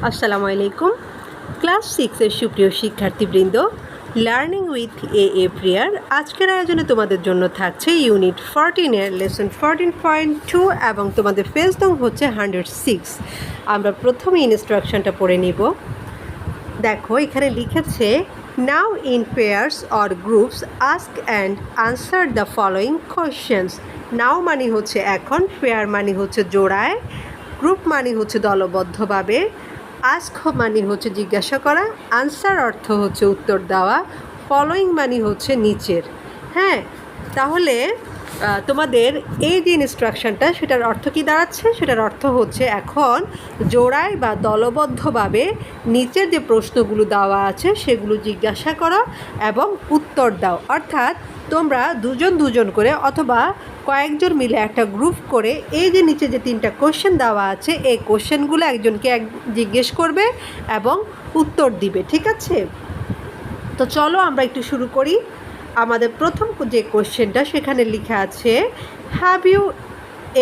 আসসালামু আলাইকুম। ক্লাস 6 এর সুপ্রিয় শিক্ষার্থীবৃন্দ, লার্নিং উইথ এ প্রিয়ার আজকের আয়োজনে তোমাদের জন্য থাকছে ইউনিট 14 এর লেসন 14.2 এবং তোমাদের পেজ নং হচ্ছে 106। আমরা প্রথমে ইনস্ট্রাকশনটা পড়ে নিব। দেখো এখানে লিখেছে, now in pairs or groups ask and answer the following questions. Now মানে হচ্ছে এখন, পেয়ার মানে হচ্ছে জোড়ায়, গ্রুপ মানে হচ্ছে দলবদ্ধভাবে, আস্ক মানে হচ্ছে জিজ্ঞাসা করা, আনসার অর্থ হচ্ছে উত্তর দেওয়া, ফলোয়িং মানে হচ্ছে নিচের। হ্যাঁ, তাহলে তোমাদের এই যে ইনস্ট্রাকশনটা সেটার অর্থ কী দাঁড়াচ্ছে? সেটার অর্থ হচ্ছে এখন জোড়ায় বা দলবদ্ধভাবে নিচের যে প্রশ্নগুলো দেওয়া আছে সেগুলো জিজ্ঞাসা করো এবং উত্তর দাও। অর্থাৎ তোমরা দুজন করে অথবা কয়েকজন মিলে একটা গ্রুপ করে এই যে নিচে যে 3টা কোশ্চেন দেওয়া আছে এই কোশ্চেনগুলো একজনকে জিজ্ঞেস করবে এবং উত্তর দিবে। ঠিক আছে, তো চলো আমরা একটু শুরু করি। আমাদের প্রথম যে কোশ্চেনটা সেখানে লেখা আছে, have you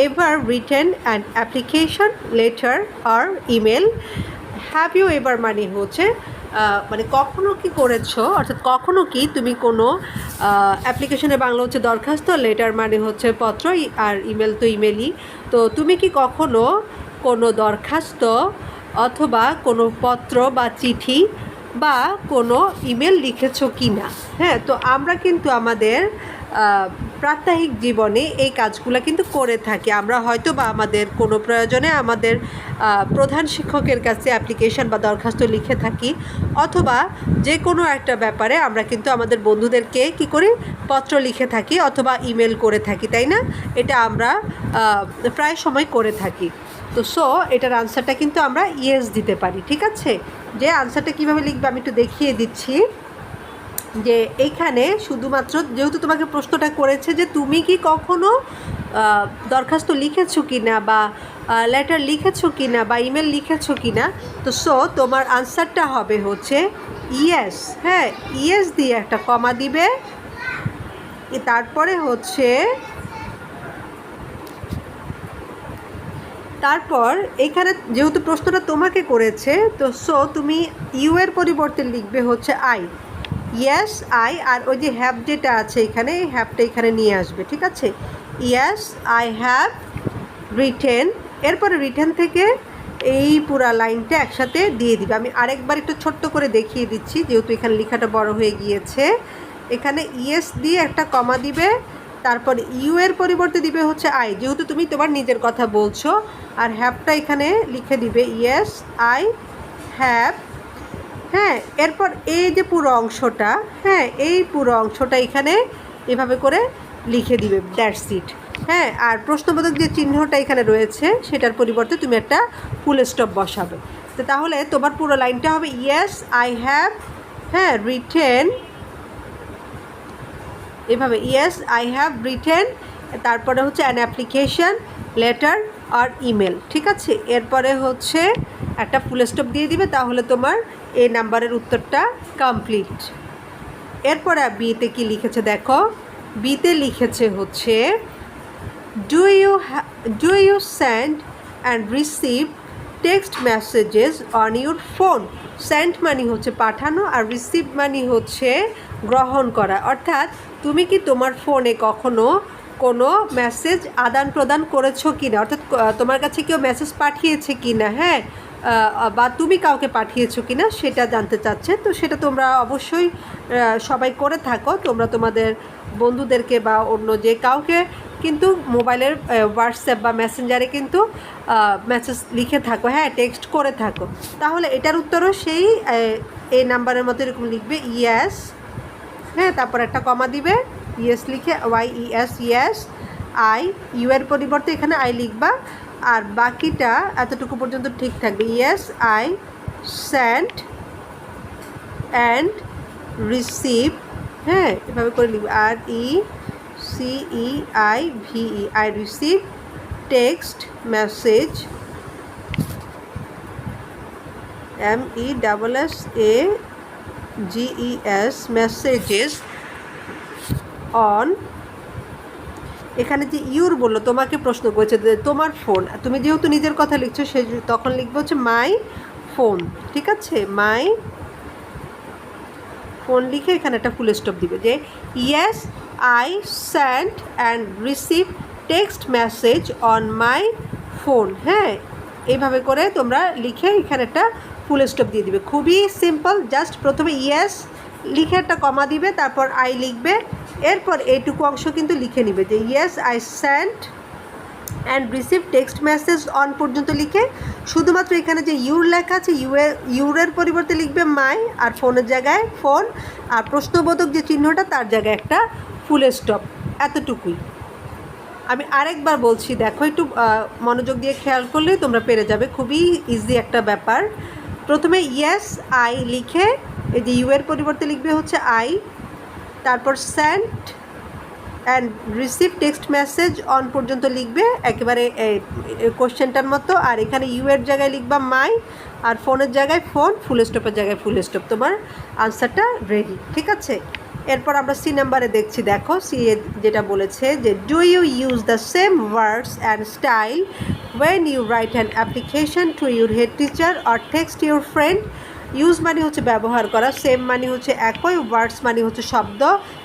ever written an application letter or email. Have you ever মানে হচ্ছে মানে কখনো কি করেছো, অর্থাৎ কখনো কি তুমি কোনো অ্যাপ্লিকেশনের বাংলা হচ্ছে দরখাস্ত, লেটার মানে হচ্ছে পত্র, আর ইমেল তো ইমেলই। তো তুমি কি কখনো কোনো দরখাস্ত অথবা কোনো পত্র বা চিঠি বা কোনো ইমেল লিখেছো কি না? হ্যাঁ, তো আমরা কিন্তু আমাদের প্রাত্যহিক জীবনে এই কাজগুলো কিন্তু করে থাকি। আমরা হয়তো বা আমাদের কোনো প্রয়োজনে আমাদের প্রধান শিক্ষকের কাছে অ্যাপ্লিকেশন বা দরখাস্ত লিখে থাকি, অথবা যে কোনো একটা ব্যাপারে আমরা কিন্তু আমাদের বন্ধুদেরকে কী করি, পত্র লিখে থাকি অথবা ইমেল করে থাকি, তাই না? এটা আমরা প্রায় সময় করে থাকি। তো এটার আনসারটা কিন্তু আমরা ইয়েস দিতে পারি। ঠিক আছে, যে আনসারটা কীভাবে লিখবে আমি একটু দেখিয়ে দিচ্ছি। যে এইখানে শুধুমাত্র যেহেতু তোমাকে প্রশ্নটা করেছে যে তুমি কি কখনো দরখাস্ত লিখেছো কি না বা লেটার লিখেছো কি না বা ইমেল লিখেছো কি না, তো তোমার আনসারটা হবে হচ্ছে ইয়েস। হ্যাঁ, ইয়েস দিয়ে একটা কমা দিবে, তারপরে হচ্ছে তারপর এখানে যেহেতু প্রশ্নটা তোমাকে করেছে তো তুমি ইউ এর পরিবর্তে লিখবে হচ্ছে আই। ইয়েস আই, আর ওই যে হ্যাভ যেটা আছে এখানে, এই হ্যাভটা এখানে নিয়ে আসবে। ঠিক আছে, ইয়েস আই হ্যাভ রিটেন, এরপরে রিটেন থেকে এই পুরা লাইনটা একসাথে দিয়ে দিবে। আমি আরেকবার একটু ছোট্ট করে দেখিয়ে দিচ্ছি, যেহেতু এখানে লেখাটা বড় হয়ে গিয়েছে। এখানে ইয়েস দিয়ে একটা কমা দিবে, তারপর ইউ এর পরিবর্তে দিবে হচ্ছে আই, যেহেতু তুমি তোমার নিজের কথা বলছো, আর হ্যাভটা এখানে লিখে দিবে ইয়েস আই হ্যাভ। হ্যাঁ, এরপর এই যে পুরো অংশটা, হ্যাঁ এই পুরো অংশটা এখানে এভাবে করে লিখে দিবে, দ্যাটস ইট। হ্যাঁ, আর প্রশ্নবোধক যে চিহ্নটা এখানে রয়েছে সেটার পরিবর্তে তুমি একটা ফুল স্টপ বসাবে। তো তাহলে তোমার পুরো লাইনটা হবে ইয়েস আই হ্যাভ, হ্যাঁ রিটেন, এভাবে ইয়েস আই হ্যাভ রিটেন, তারপরে হচ্ছে অ্যান অ্যাপ্লিকেশন লেটার আর ইমেল। ঠিক আছে, এরপরে হচ্ছে একটা ফুল স্টপ দিয়ে দিবে, তাহলে তোমার এই নাম্বারের উত্তরটা কমপ্লিট। এরপরে বিতে কি লিখেছে দেখো, বিতে লিখেছে হচ্ছে do you send and receive text messages on your phone. Send মানে হচ্ছে পাঠানো, আর রিসিভ মানে হচ্ছে গ্রহণ করা। অর্থাৎ তুমি কি তোমার ফোনে কখনো কোনো মেসেজ আদান প্রদান করেছো কি না, অর্থাৎ তোমার কাছে কেউ মেসেজ পাঠিয়েছে কি না, হ্যাঁ বা তুমি কাউকে পাঠিয়েছো কি না সেটা জানতে চাচ্ছে। তো সেটা তোমরা অবশ্যই সবাই করে থাকো, তোমরা তোমাদের বন্ধুদেরকে বা অন্য যে কাউকে কিন্তু মোবাইলের হোয়াটসঅ্যাপ বা মেসেঞ্জারে কিন্তু মেসেজ লিখে থাকো, হ্যাঁ টেক্সট করে থাকো। তাহলে এটার উত্তরও সেই এই নাম্বারের মতো এরকম লিখবে ইয়েস, হ্যাঁ তারপর একটা কমা দিবে, ইয়েস লিখে YES ইয়েস আই, ইউ এর পরিবর্তে এখানে আই লিখবা, আর বাকিটা এতটুকু পর্যন্ত ঠিক থাকবে। Yes I send and receive, হ্যাঁ এভাবে করে লিখবে RECEIVE, I receive text message MESSAGES messages on, এখানে যে ইউর বললো তোমাকে প্রশ্ন করেছে তোমার ফোন, তুমি যেহেতু নিজের কথা লিখছো সে তখন লিখবে হচ্ছে মাই ফোন, ঠিক আছে, মাই ফোন লিখে এখানে একটা ফুল স্টপ দিবে যে yes I sent and receive text message on my phone. হ্যাঁ, এইভাবে করে তোমরা লিখে এখানে একটা ফুল স্টপ দিয়ে দিবে। খুবই সিম্পল, জাস্ট প্রথমে ইয়েস লিখে একটা কমা দিবে, তারপর আই লিখবে, এরপর এইটুকু অংশ কিন্তু লিখে নিবে যে yes I sent and receive text message on পর্যন্ত লিখে শুধুমাত্র এখানে যে ইউর লেখা আছে ইউরের পরিবর্তে লিখবে মাই, আর ফোনের জায়গায় ফোন, আর প্রশ্নবোধক যে চিহ্নটা তার জায়গায় একটা ফুল স্টপ, এতটুকুই। আমি আরেকবার বলছি, দেখো একটু মনোযোগ দিয়ে খেয়াল করলেই তোমরা পেরে যাবে, খুবই ইজি একটা ব্যাপার। প্রথমে ইয়েস আই লিখে এই যে ইউ এর পরিবর্তে লিখবে হচ্ছে আই, তারপর sent and receive text message on পর্যন্ত লিখবে একেবারে কোশ্চেনটার মতো, আর এখানে ইউ এর জায়গায় লিখবা মাই, আর ফোনের জায়গায় ফোন, ফুল স্টপের জায়গায় ফুল স্টপ, তোমার আনসারটা রেডি, ঠিক আছে। এরপর আমরা সি নাম্বারে দেখছি, দেখো সি যেটা বলেছে যে do you use the same words and style when you write an application to your head teacher or text your friend. Use মানে হচ্ছে ব্যবহার করা, সেম মানে হচ্ছে একই, ওয়ার্ডস মানে হচ্ছে শব্দ,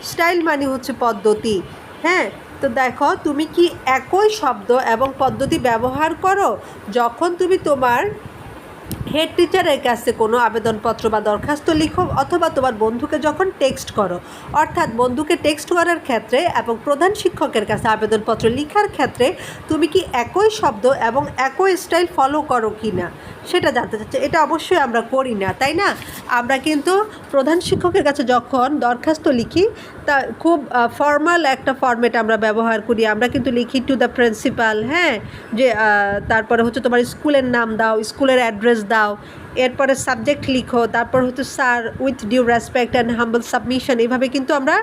স্টাইল মানে হচ্ছে পদ্ধতি। হ্যাঁ, তো দেখো তুমি কি একই শব্দ এবং পদ্ধতি ব্যবহার করো যখন তুমি তোমার হেড টিচারের কাছে কোনো আবেদনপত্র বা দরখাস্ত লিখো, অথবা তোমার বন্ধুকে যখন টেক্সট করো, অর্থাৎ বন্ধুকে টেক্সট করার ক্ষেত্রে এবং প্রধান শিক্ষকের কাছে আবেদনপত্র লেখার ক্ষেত্রে তুমি কি একই শব্দ এবং একই স্টাইল ফলো করো কি না সেটা জানতে চাচ্ছে। এটা অবশ্যই আমরা করি না, তাই না? আমরা কিন্তু প্রধান শিক্ষকের কাছে যখন দরখাস্ত লিখি তা খুব ফর্মাল একটা ফরম্যাট আমরা ব্যবহার করি। আমরা কিন্তু লিখি টু দ্য প্রিন্সিপাল, হ্যাঁ, যে তারপরে হচ্ছে তোমার স্কুলের নাম দাও, স্কুলের অ্যাড্রেস দাও, এরপরে সাবজেক্ট লিখো, তারপর হচ্ছে sir with due respect and humble submission, এইভাবে কিন্তু আমরা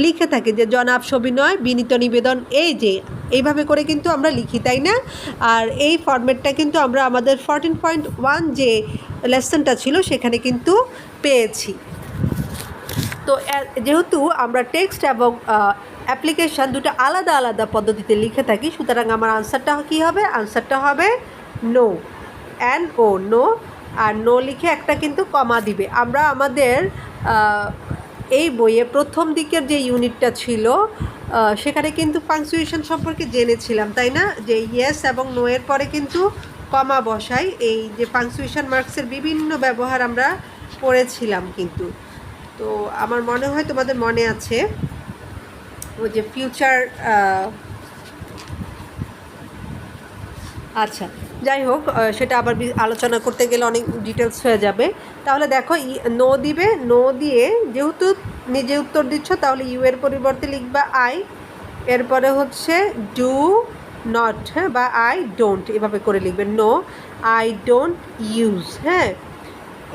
লিখে থাকি যে জনাব সবিনয় বিনীত নিবেদন, এই যে এইভাবে করে কিন্তু আমরা লিখি, তাই না? আর এই ফরম্যাটটা কিন্তু আমরা আমাদের 14.1 যে লেসনটা ছিল সেখানে কিন্তু পেয়েছি। তো যেহেতু আমরা টেক্সট এবং অ্যাপ্লিকেশান দুটো আলাদা আলাদা পদ্ধতিতে লিখে থাকি, সুতরাং আমার আনসারটা কী হবে? আনসারটা হবে নো, NO, নো, আর নো লিখে একটা কিন্তু কমা দিবে। আমরা আমাদের এই বইয়ে প্রথম দিকের যে ইউনিটটা ছিল সেখানে কিন্তু পাংচুয়েশন সম্পর্কে জেনেছিলাম, তাই না? যে ইয়েস এবং নো এর পরে কিন্তু কমা বসাই, এই যে পাংচুয়েশন মার্কসের বিভিন্ন ব্যবহার আমরা পড়েছিলাম কিন্তু। তো আমার মনে হয় তোমাদের মনে আছে ওই যে ফিউচার, আচ্ছা যাই হোক, সেটা আবার আলোচনা করতে গেলে অনেক ডিটেলস হয়ে যাবে। তাহলে দেখো নো দিবে, নো দিয়ে যেহেতু নিজে উত্তর দিচ্ছ তাহলে ইউ এর পরিবর্তে লিখবা আই, এরপরে হচ্ছে ডু নট, হ্যাঁ, বা আই ডোন্ট, এভাবে করে লিখবে নো আই ডোন্ট ইউজ। হ্যাঁ,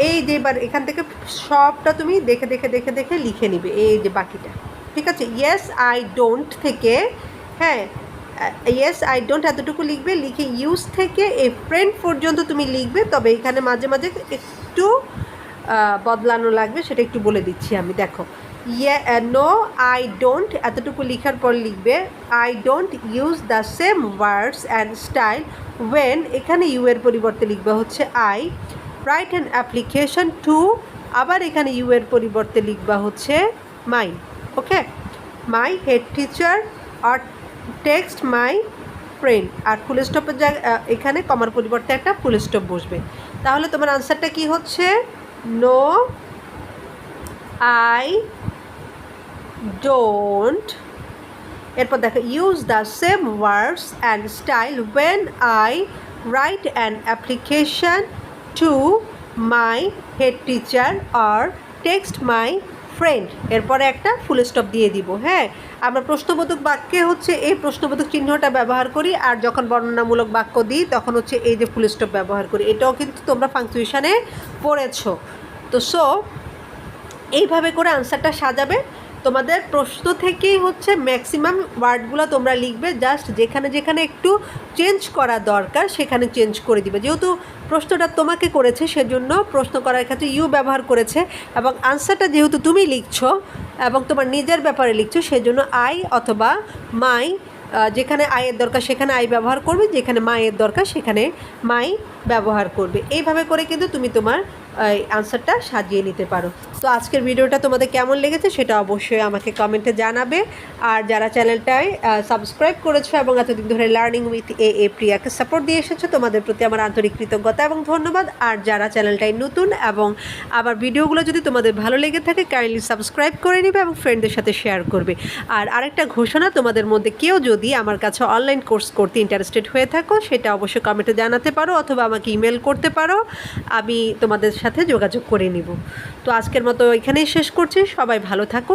এই যে এবার এখান থেকে সবটা তুমি দেখে দেখে দেখে দেখে লিখে নিবে, এই যে বাকিটা, ঠিক আছে। ইয়েস আই ডোন্ট থেকে, হ্যাঁ, ইয়েস আই ডোন্ট এতটুকু লিখবে, লিখে ইউজ থেকে এ ফ্রেন্ড পর্যন্ত তুমি লিখবে, তবে এখানে মাঝে মাঝে একটু বদলানো লাগবে, সেটা একটু বলে দিচ্ছি আমি। দেখো নো আই ডোন্ট এতটুকু লেখার পর লিখবে I don't use the same words and style when, এখানে ইউ এর পরিবর্তে লিখবে হচ্ছে I write an application to, আবার এখানে ইউ এর পরিবর্তে লিখবা হচ্ছে my, okay, my head teacher আর টেক্সট মাই ফ্রেন্ড, আর ফুল স্টপের জায়গায় এখানে কমার পরিবর্তে একটা ফুল স্টপ বসবে। তাহলে তোমার আনসারটা কি হচ্ছে? নো আই ডোন্ট, এরপর দেখো use the same words and style when I write an application to my head teacher আর টেক্সট মাই ফ্রেন্ড, এরপরে একটা ফুল স্টপ দিয়ে দিব। হ্যাঁ, আমরা প্রশ্নবোধক বাক্যে হচ্ছে এই প্রশ্নবোধক চিহ্নটা ব্যবহার করি, আর যখন বর্ণনামূলক বাক্য দিই তখন হচ্ছে এই যে ফুল স্টপ ব্যবহার করি। এটাও কিন্তু তোমরা পাংচুয়েশনে পড়েছো। তো এইভাবে করে আনসারটা সাজাবে। তোমাদের প্রশ্ন থেকেই হচ্ছে ম্যাক্সিমাম ওয়ার্ডগুলো তোমরা লিখবে, জাস্ট যেখানে যেখানে একটু চেঞ্জ করা দরকার সেখানে চেঞ্জ করে দিবে। যেহেতু প্রশ্নটা তোমাকে করেছে সেজন্য প্রশ্ন করার ক্ষেত্রে ইউ ব্যবহার করেছে, এবং আনসারটা যেহেতু তুমি লিখছো এবং তোমার নিজের ব্যাপারে লিখছো সেজন্য আই অথবা মাই যেখানে আয়ের দরকার সেখানে আই ব্যবহার করবে, যেখানে মায়ের দরকার সেখানে মাই ব্যবহার করবে। এইভাবে করে কিন্তু তুমি তোমার আনসারটা সাজিয়ে নিতে পারো। তো আজকের ভিডিওটা তোমাদের কেমন লেগেছে সেটা অবশ্যই আমাকে কমেন্টে জানাবে। আর যারা চ্যানেলটায় সাবস্ক্রাইব করেছো এবং এতদিন ধরে লার্নিং উইথ এ প্রিয়াকে সাপোর্ট দিয়ে এসেছো, তোমাদের প্রতি আমার আন্তরিক কৃতজ্ঞতা এবং ধন্যবাদ। আর যারা চ্যানেলটায় নতুন এবং আমার ভিডিওগুলো যদি তোমাদের ভালো লেগে থাকে কাইন্ডলি সাবস্ক্রাইব করে নিবে এবং ফ্রেন্ডদের সাথে শেয়ার করবে। আর আরেকটা ঘোষণা, তোমাদের মধ্যে কেউ যদি আমার কাছে অনলাইন কোর্স করতে ইন্টারেস্টেড হয়ে থাকো সেটা অবশ্যই কমেন্টে জানাতে পারো অথবা আমাকে ইমেল করতে পারো, আমি তোমাদের সাথে যোগাযোগ করে নিব। তো আজকের মতো এখানেই শেষ করছি, সবাই ভালো থাকো।